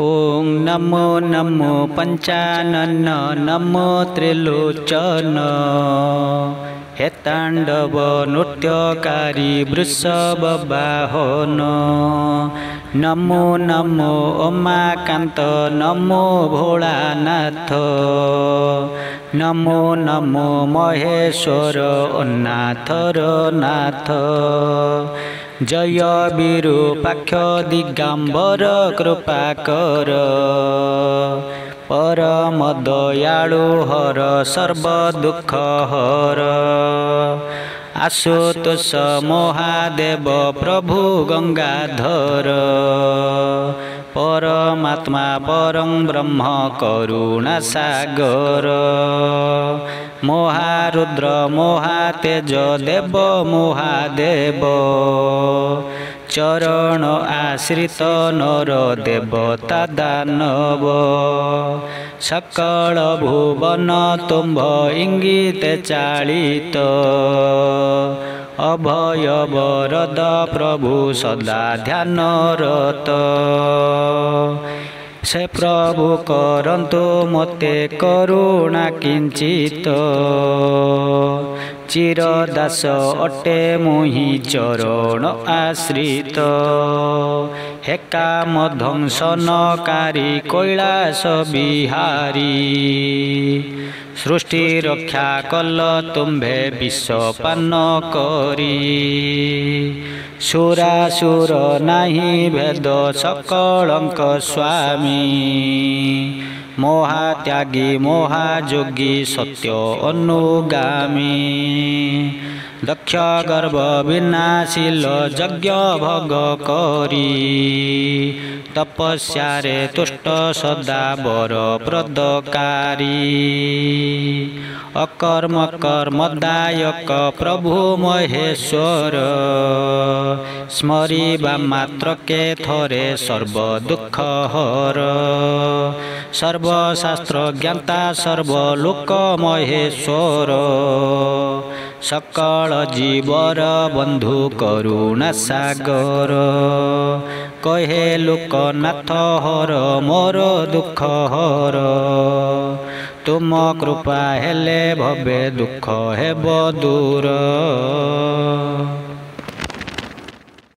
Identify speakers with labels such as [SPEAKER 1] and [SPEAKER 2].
[SPEAKER 1] ओं नमो नमो पंचानन नमो त्रिलोचन हे तांडव नृत्यकारी वृषभ बाहन नमो नमो उमाकांत नमो भोलानाथ नमो नमो महेश्वर उन्नाथर नाथ जय विरूपाक्ष दिगंबर कृपाकर परम दयालु हर सर्व दुख हर आशुतोष महादेव प्रभु गंगाधर परमात्मा परं ब्रह्म करुणा सागर महारुद्र महातेज देव महादेव चरण आश्रित नर देवता दानव सकल भुवन तुम्भ इंगित चालित अभय वरद प्रभु सदा ध्यानरत से प्रभु करंतु मते करुणा किंचित चिरदास अटे मुहि चरण आश्रित हे काम ध्वंसनकारी कैलास बिहारी सृष्टि रक्षा कल तुम्भे विषपान करी सुरासुर नाही भेद सकलंक स्वामी महात्यागी महायोगी सत्य अनुगामी दक्ष गर्भ विनाशील यज्ञ भग करी तपस्यारे तुष्ट सदा वर प्रदकारी अकर्म कर्मदायक प्रभु महेश्वर स्मरिबा मात्र के थरे सर्व दुख हर सर्वशास्त्र ज्ञाता सर्वलोक महेश्वर सकल जीवर बंधु करुणा सागर कहे लोकनाथ हर मोर दुख हर तुम कृपा हेले भवे दुख हेब दूर।